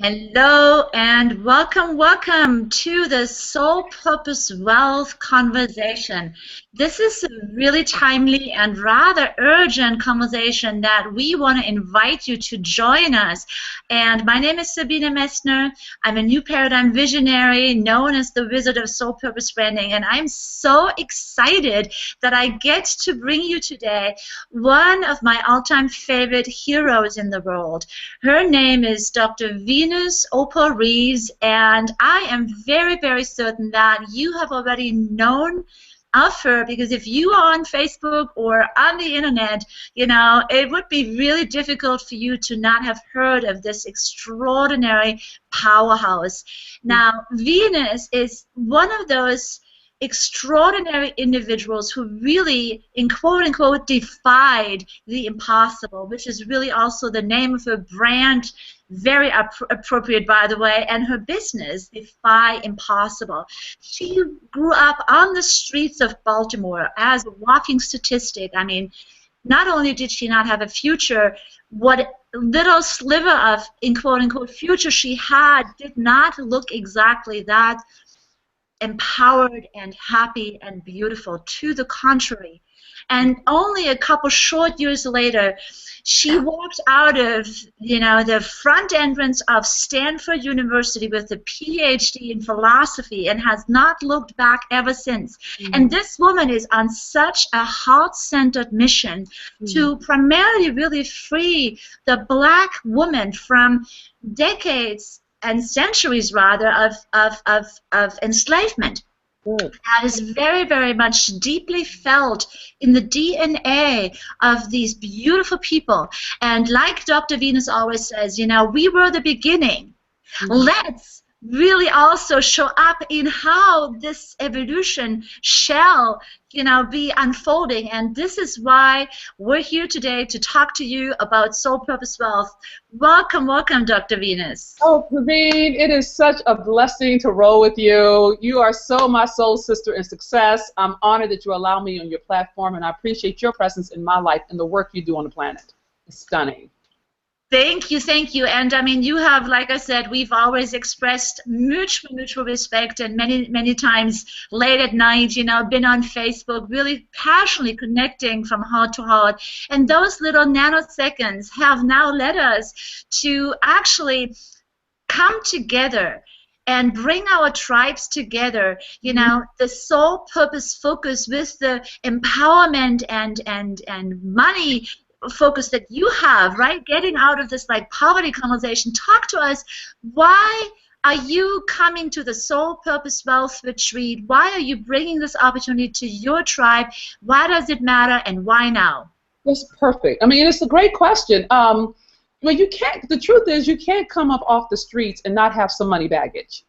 Hello and welcome to the Soul Purpose Wealth conversation. This is a really timely and rather urgent conversation that we want to invite you to join us. And my name is Sabine Messner. I'm a new paradigm visionary known as the Wizard of Soul Purpose Branding. And I'm so excited that I get to bring you today one of my all-time favorite heroes in the world. Her name is Dr. Venus Reese, and I am very certain that you have already known of her, because if you are on Facebook or on the internet, it would be really difficult for you to not have heard of this extraordinary powerhouse. Now, Venus is one of those extraordinary individuals who really, in quote unquote, defied the impossible, which is really also the name of her brand, very appropriate, by the way, and her business, Defy Impossible. She grew up on the streets of Baltimore as a walking statistic. I mean, not only did she not have a future, what little sliver of, in quote unquote, future she had did not look exactly that empowered and happy and beautiful. To the contrary. And only a couple short years later, she walked out of, the front entrance of Stanford University with a PhD in philosophy and has not looked back ever since. And this woman is on such a heart-centered mission to primarily really free the black woman from decades and centuries, rather, of enslavement. That is very much deeply felt in the DNA of these beautiful people. And like Dr. Venus always says, we were the beginning. Let's really also show up in how this evolution shall, be unfolding. And this is why we're here today to talk to you about Soul Purpose Wealth. Welcome, Dr. Venus. Oh, Praveen, it is such a blessing to roll with you. You are so my soul sister in success. I'm honored that you allow me on your platform, and I appreciate your presence in my life and the work you do on the planet. It's stunning. Thank you. And I mean, you have, like I said, we've always expressed mutual respect, and many times late at night, been on Facebook, really passionately connecting from heart to heart. And those little nanoseconds have now led us to actually come together and bring our tribes together, the soul purpose focus with the empowerment and money focus that you have, right? Getting out of this like poverty conversation. Talk to us. Why are you coming to the Soul Purpose Wealth Retreat? Why are you bringing this opportunity to your tribe? Why does it matter, and why now? That's perfect. I mean, it's a great question. Well, you can't. The truth is, you can't come up off the streets and not have some money baggage.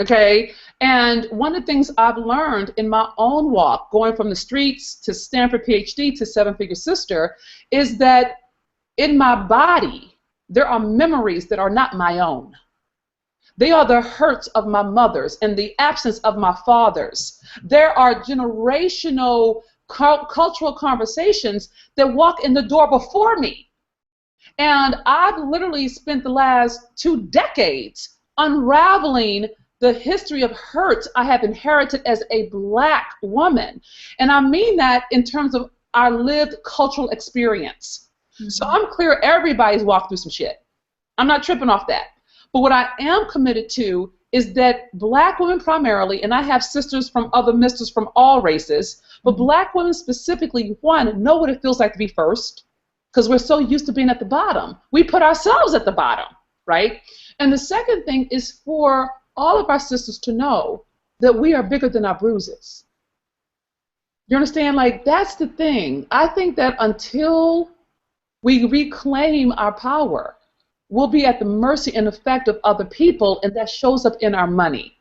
Okay, and one of the things I've learned in my own walk, going from the streets to Stanford PhD to seven-figure sister, is that in my body there are memories that are not my own. They are the hurts of my mothers and the absence of my fathers. There are generational cultural conversations that walk in the door before me. And I've literally spent the last 2 decades unraveling the history of hurt I have inherited as a black woman. And I mean that in terms of our lived cultural experience. So I'm clear everybody's walked through some shit. I'm not tripping off that. But what I am committed to is that black women primarily, and I have sisters from other misters from all races, but black women specifically, one, know what it feels like to be first, because we're so used to being at the bottom. We put ourselves at the bottom, right? And the second thing is for all of our sisters to know that we are bigger than our bruises. You understand? Like, that's the thing. I think that until we reclaim our power, we'll be at the mercy and effect of other people, and that shows up in our money.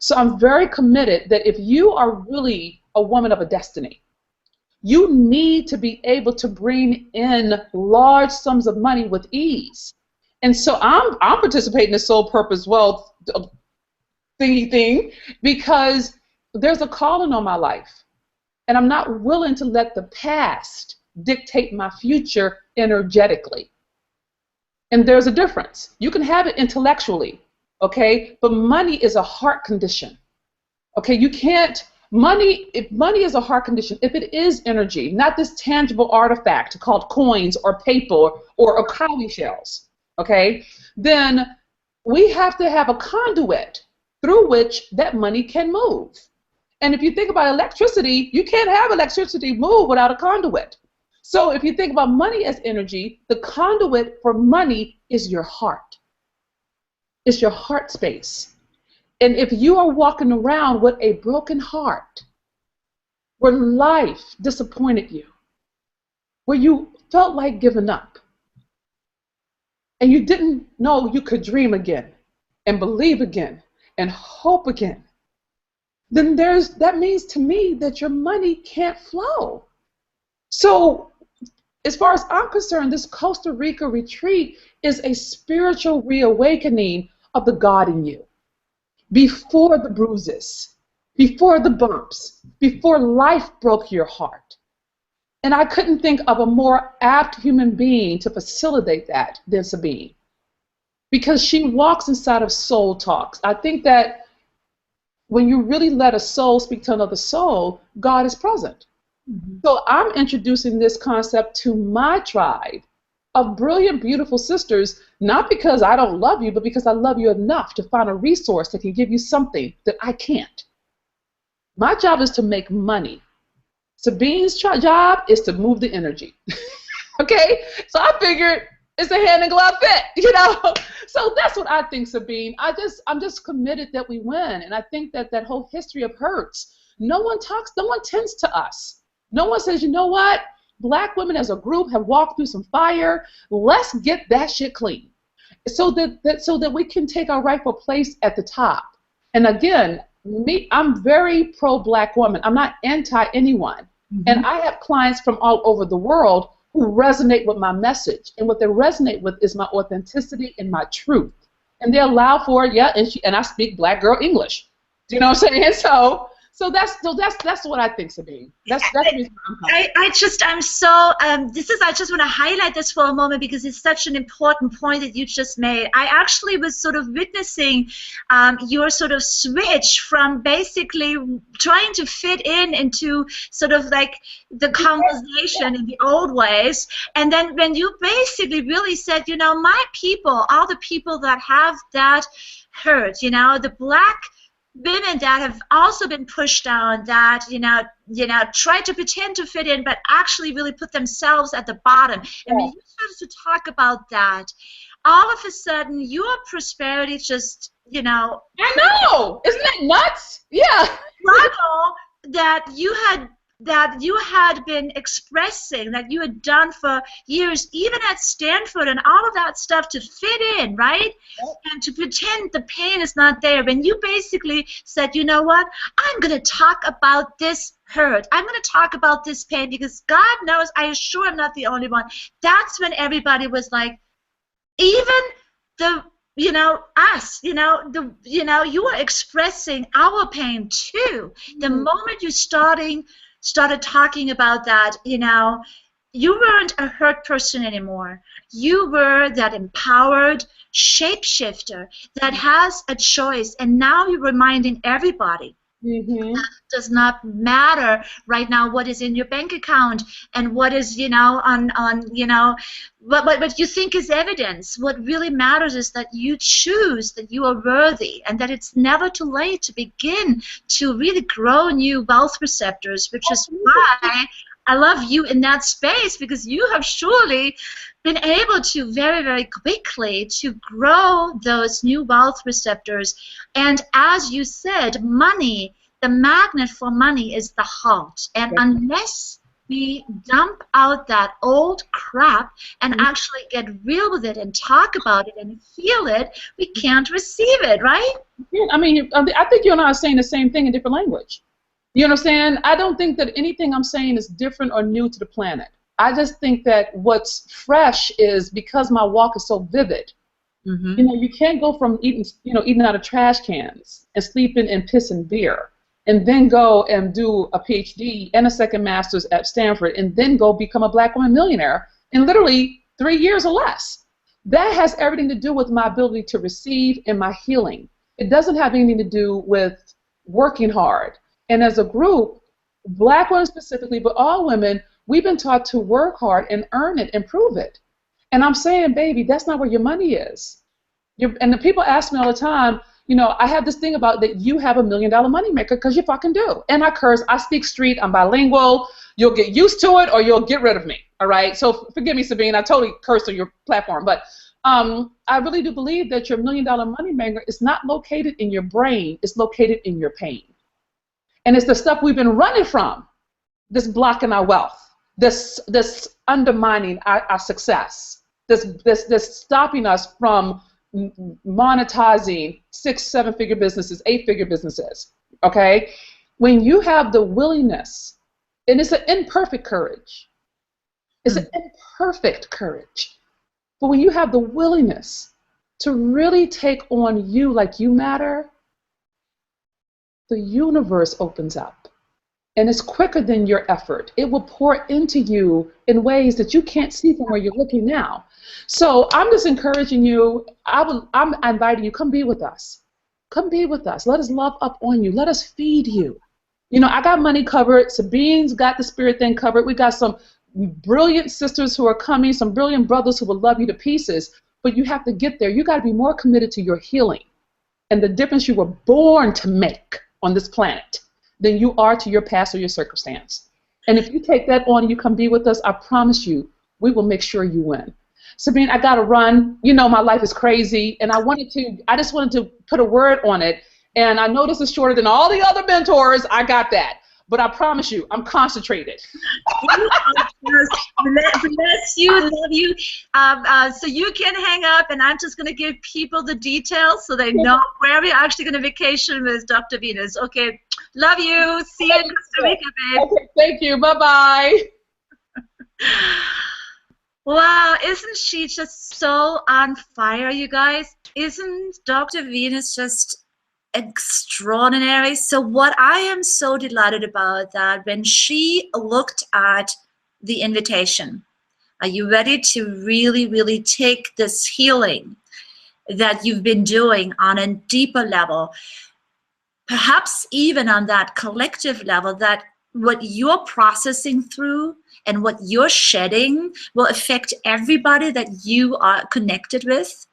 So I'm very committed that if you are really a woman of a destiny, you need to be able to bring in large sums of money with ease. And so I'm participating in the Soul Purpose Wealth thingy thing because there's a calling on my life, and I'm not willing to let the past dictate my future energetically. And there's a difference. You can have it intellectually, okay? But money is a heart condition. Okay, you can't, if money is a heart condition, if it is energy, not this tangible artifact called coins or paper or cowrie shells, okay, then we have to have a conduit through which that money can move. And if you think about electricity, you can't have electricity move without a conduit. So if you think about money as energy, the conduit for money is your heart. It's your heart space. And if you are walking around with a broken heart, where life disappointed you, where you felt like giving up, and you didn't know you could dream again, and believe again, and hope again, then that means to me that your money can't flow. So as far as I'm concerned, this Costa Rica retreat is a spiritual reawakening of the God in you. Before the bruises, before the bumps, before life broke your heart. And I couldn't think of a more apt human being to facilitate that than Sabine. Because she walks inside of soul talks. I think that when you really let a soul speak to another soul, God is present. Mm-hmm. So I'm introducing this concept to my tribe of brilliant, beautiful sisters, not because I don't love you, but because I love you enough to find a resource that can give you something that I can't. My job is to make money. Sabine's job is to move the energy. Okay? So I figured it's a hand and glove fit, you know? So that's what I think, Sabine. I'm just committed that we win. And I think that that whole history of hurts, no one tends to us. No one says, you know what? Black women as a group have walked through some fire. Let's get that shit clean. So that we can take our rightful place at the top. And again, I'm very pro-Black woman. I'm not anti anyone. Mm-hmm. And I have clients from all over the world who resonate with my message. And what they resonate with is my authenticity and my truth. And they allow for it, yeah, and I speak Black girl English. Do you know what I'm saying? So that's what I think, Sabine. That's the reason I'm just want to highlight this for a moment because it's such an important point that you just made. I actually was sort of witnessing your sort of switch from basically trying to fit into sort of like the conversation in the old ways, and then when you basically really said, you know, my people, all the people that have that hurt, you know, the Black women that have also been pushed down, that try to pretend to fit in, but actually really put themselves at the bottom. And when you started to talk about that, all of a sudden your prosperity just, I know, isn't that nuts? Yeah. Struggle that you had been expressing, that you had done for years, even at Stanford and all of that stuff to fit in, right? Yep. And to pretend the pain is not there. When you basically said, you know what, I'm going to talk about this hurt. I'm going to talk about this pain because God knows, I assure I'm not the only one. That's when everybody was like, even the us, you are expressing our pain too. Mm-hmm. The moment you started talking about that, you weren't a hurt person anymore. You were that empowered shapeshifter that has a choice, and now you're reminding everybody. Mm-hmm. That it does not matter right now what is in your bank account and what is what you think is evidence. What really matters is that you choose that you are worthy, and that it's never too late to begin to really grow new wealth receptors, which is why I love you in that space, because you have surely been able to very, very quickly to grow those new wealth receptors. And as you said, money, the magnet for money is the heart. And unless we dump out that old crap and actually get real with it and talk about it and feel it, we can't receive it, right? Yeah, I think you and I are saying the same thing in different language. You understand? I don't think that anything I'm saying is different or new to the planet. I just think that what's fresh is because my walk is so vivid. Mm-hmm. You can't go from eating out of trash cans and sleeping in piss and beer, and then go and do a PhD and a second master's at Stanford, and then go become a Black woman millionaire in literally 3 years or less. That has everything to do with my ability to receive and my healing. It doesn't have anything to do with working hard. And as a group, Black women specifically, but all women, we've been taught to work hard and earn it and prove it. And I'm saying, baby, that's not where your money is. And the people ask me all the time, you know, I have this thing about that you have $1 million money maker because you fucking do. And I curse, I speak street, I'm bilingual. You'll get used to it or you'll get rid of me. All right. So forgive me, Sabine, I totally cursed on your platform. But I really do believe that your $1 million money maker is not located in your brain. It's located in your pain. And it's the stuff we've been running from, this blocking our wealth, this undermining our success, this stopping us from monetizing 6, 7-figure businesses, 8-figure businesses, okay? When you have the willingness, and it's an imperfect courage. It's an imperfect courage. But when you have the willingness to really take on you like you matter, the universe opens up. And it's quicker than your effort. It will pour into you in ways that you can't see from where you're looking now. So I'm just encouraging you. I'm inviting you. Come be with us. Come be with us. Let us love up on you. Let us feed you. You know, I got money covered. Sabine's got the spirit thing covered. We got some brilliant sisters who are coming, some brilliant brothers who will love you to pieces. But you have to get there. You got to be more committed to your healing and the difference you were born to make on this planet than you are to your past or your circumstance. And if you take that on and you come be with us, I promise you, we will make sure you win. Sabine, I gotta run. You know my life is crazy, and I just wanted to put a word on it. And I know this is shorter than all the other mentors. I got that. But I promise you, I'm concentrated. Bless you, love you. So you can hang up, and I'm just going to give people the details so they know where we're actually going to vacation with Dr. Venus. Okay, love you. See you in Costa Rica, babe. Okay, thank you. Bye-bye. Wow, isn't she just so on fire, you guys? Isn't Dr. Venus just extraordinary? So what I am so delighted about that when she looked at the invitation, are you ready to really, really take this healing that you've been doing on a deeper level, perhaps even on that collective level, that what you're processing through and what you're shedding will affect everybody that you are connected with,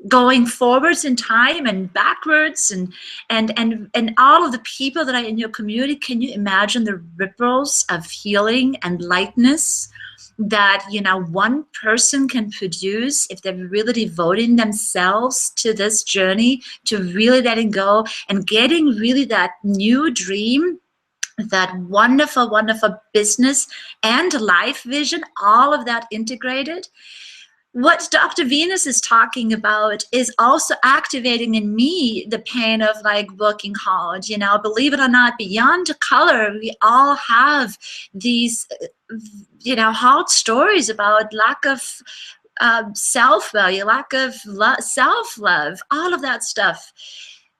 going forwards in time and backwards, and all of the people that are in your community? Can you imagine the ripples of healing and lightness that, you know, one person can produce if they're really devoting themselves to this journey, to really letting go and getting really that new dream, that wonderful, wonderful business and life vision, all of that integrated? What Dr. Venus is talking about is also activating in me the pain of like working hard. You know, believe it or not, beyond color, we all have these, you know, hard stories about lack of self-value, lack of self-love, all of that stuff.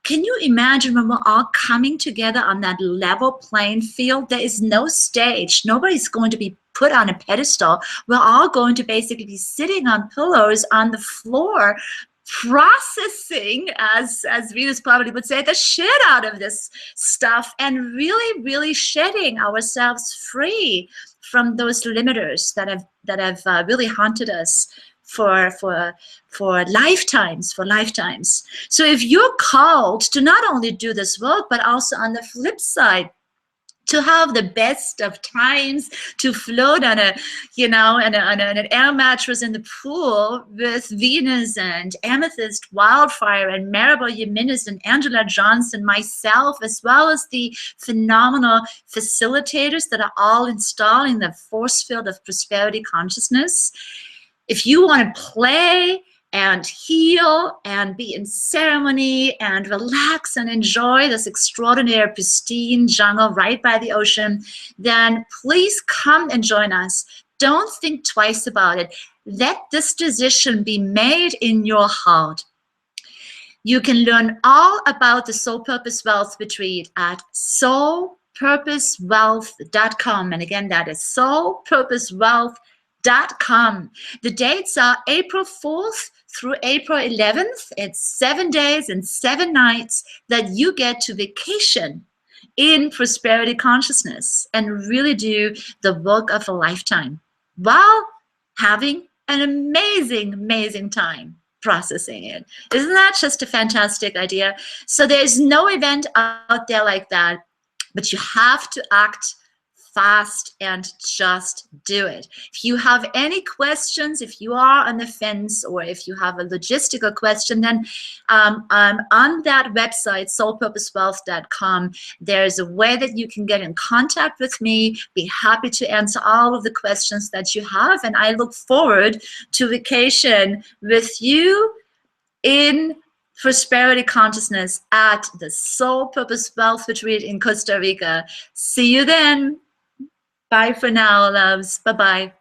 Can you imagine when we're all coming together on that level playing field? There is no stage. Nobody's going to be put on a pedestal. We're all going to basically be sitting on pillows on the floor, processing, as Venus probably would say, the shit out of this stuff, and really, really shedding ourselves free from those limiters that have really haunted us for lifetimes, So if you're called to not only do this work, but also on the flip side, to have the best of times, to float on a, you know, on an air mattress in the pool with Venus and Amethyst Wildfire and Maribel Jimenez and Angela Johnson, myself, as well as the phenomenal facilitators that are all installing the force field of prosperity consciousness. If you want to play and heal and be in ceremony and relax and enjoy this extraordinary pristine jungle right by the ocean, then please come and join us. Don't think twice about it. Let this decision be made in your heart. You can learn all about the Soul Purpose Wealth Retreat at soulpurposewealth.com. And again, that is soulpurposewealth.com. The dates are April 4th through April 11th. It's 7 days and 7 nights that you get to vacation in prosperity consciousness and really do the work of a lifetime while having an amazing, amazing time processing it. Isn't that just a fantastic idea? So there's no event out there like that, but you have to act fast and just do it. If you have any questions, if you are on the fence, or if you have a logistical question, then on that website, soulpurposewealth.com, there's a way that you can get in contact with me. Be happy to answer all of the questions that you have, and I look forward to vacation with you in prosperity consciousness at the Soul Purpose Wealth Retreat in Costa Rica. See you then. Bye for now, loves. Bye-bye.